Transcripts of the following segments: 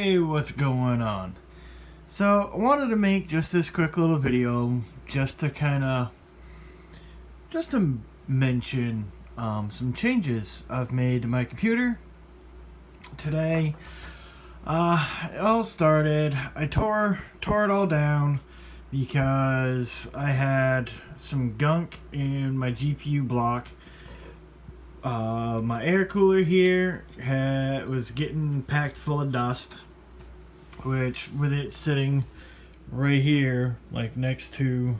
Hey, what's going on? So, I wanted to make just this quick little video just to mention some changes I've made to my computer today. It all started, I tore it all down because I had some gunk in my GPU block. My air cooler here was getting packed full of dust, which with it sitting right here, like next to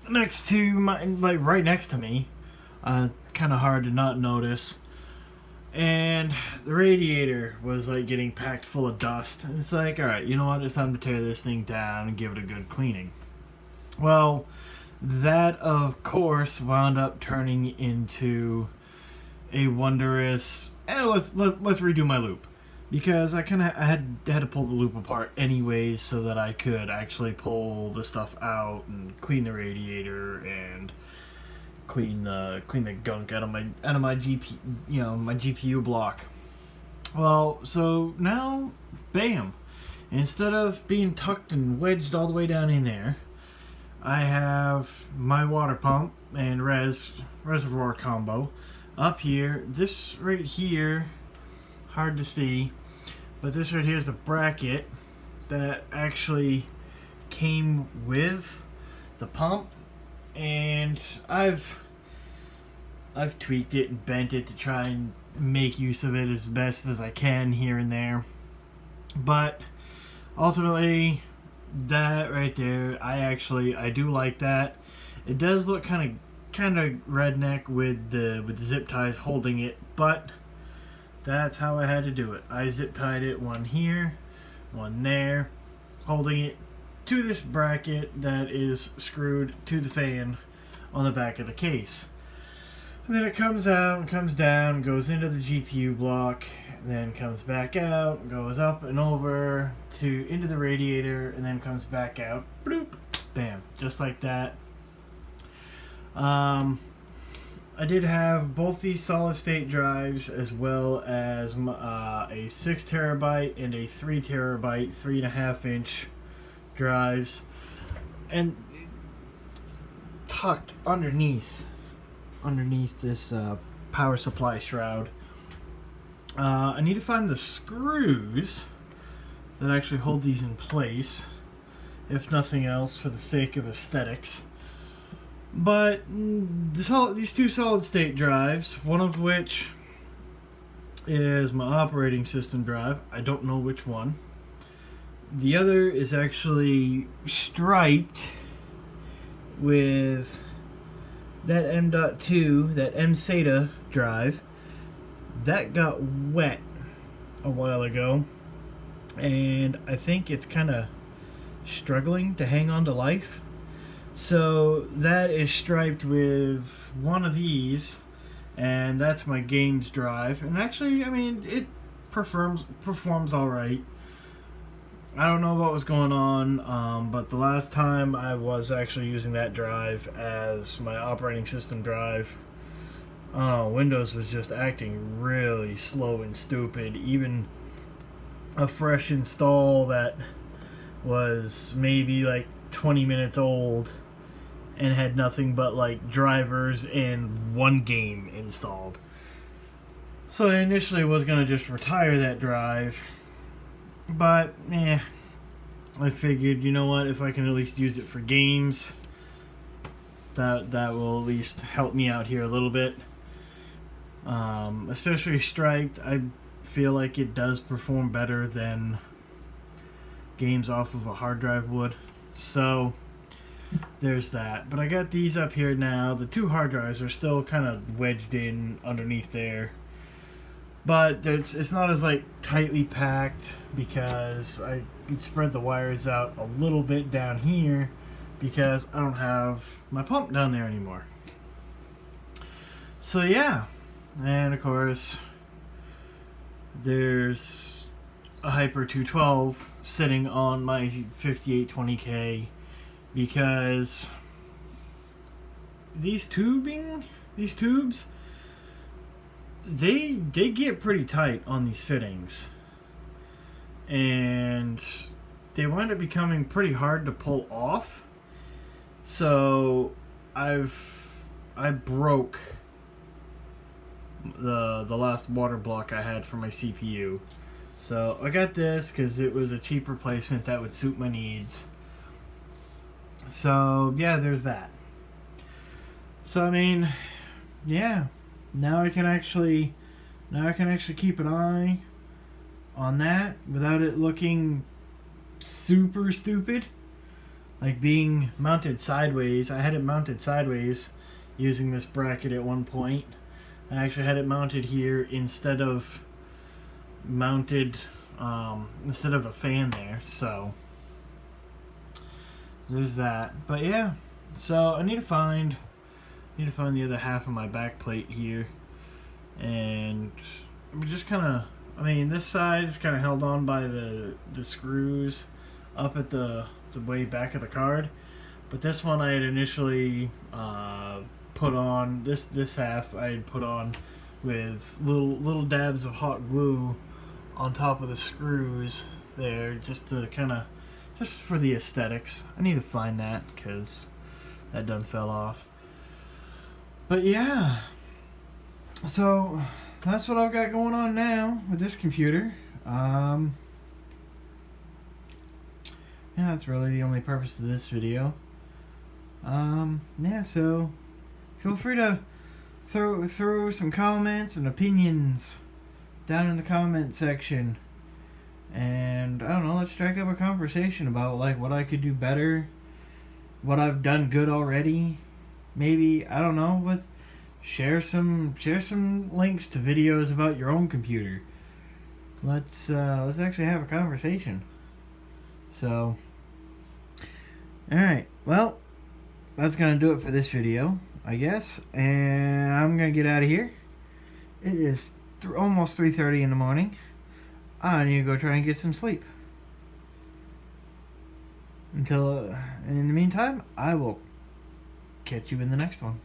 my, like right next to me, kind of hard to not notice. And the radiator was like getting packed full of dust. And it's like, all right, you know what? It's time to tear this thing down and give it a good cleaning. Well, that of course wound up turning into a wondrous, let's redo my loop, because I had to pull the loop apart anyways so that I could actually pull the stuff out and clean the radiator and clean the gunk out of my GPU block. Well, so now, bam! Instead of being tucked and wedged all the way down in there, I have my water pump and reservoir combo up here. This right here, hard to see, but this right here is the bracket that actually came with the pump, and I've tweaked it and bent it to try and make use of it as best as I can here and there. But ultimately, that right there, I do like that. It does look kind of redneck with the zip ties holding it, but that's how I had to do it. I zip tied it, one here, one there, holding it to this bracket that is screwed to the fan on the back of the case. And then it comes out and comes down, goes into the GPU block, then comes back out, goes up and over into the radiator, and then comes back out. Bloop, bam, just like that. I did have both these solid state drives as well as a 6 terabyte and a 3 terabyte 3.5 inch drives, and tucked underneath this power supply shroud. I need to find the screws that actually hold these in place, if nothing else for the sake of aesthetics. But these two solid state drives, one of which is my operating system drive, I don't know which one. The other is actually striped with that M.2, that mSATA drive. That got wet a while ago, and I think it's kind of struggling to hang on to life. So that is striped with one of these, and that's my games drive. And actually, I mean, it performs all right. I don't know what was going on, but the last time I was actually using that drive as my operating system drive, Windows was just acting really slow and stupid. Even a fresh install that was maybe like 20 minutes old and had nothing but like drivers and one game installed. So I initially was going to just retire that drive, but I figured, you know what, if I can at least use it for games, that will at least help me out here a little bit. Especially striped, I feel like it does perform better than games off of a hard drive would. So there's that. But I got these up here now. The two hard drives are still kind of wedged in underneath there, but it's not as like tightly packed because I can spread the wires out a little bit down here because I don't have my pump down there anymore. So yeah, and of course there's a Hyper 212 sitting on my 5820K because these tubes, they get pretty tight on these fittings. and they wind up becoming pretty hard to pull off. So I broke the last water block I had for my CPU. So I got this because it was a cheap replacement that would suit my needs. So yeah, there's that. So I mean, yeah, now I can actually keep an eye on that without it looking super stupid, like being mounted sideways. I had it mounted sideways using this bracket at one point. I actually had it mounted here instead of instead of a fan there. So there's that. But yeah, so I need to find the other half of my back plate here, and we just kind of, I mean, this side is kind of held on by the screws up at the way back of the card, but this one I had initially put on, this half I had put on with little dabs of hot glue on top of the screws there, just to kind of, just for the aesthetics. I need to find that because that done fell off. But yeah, so that's what I've got going on now with this computer. Yeah, that's really the only purpose of this video. Yeah, so feel free to throw some comments and opinions down in the comment section, and I don't know, let's strike up a conversation about like what I could do better, what I've done good already. Maybe, I don't know, let's share some links to videos about your own computer. Let's actually have a conversation. So, alright, well, that's gonna do it for this video, I guess, and I'm gonna get out of here. It is almost 3:30 in the morning. I need to go try and get some sleep. In the meantime, I will catch you in the next one.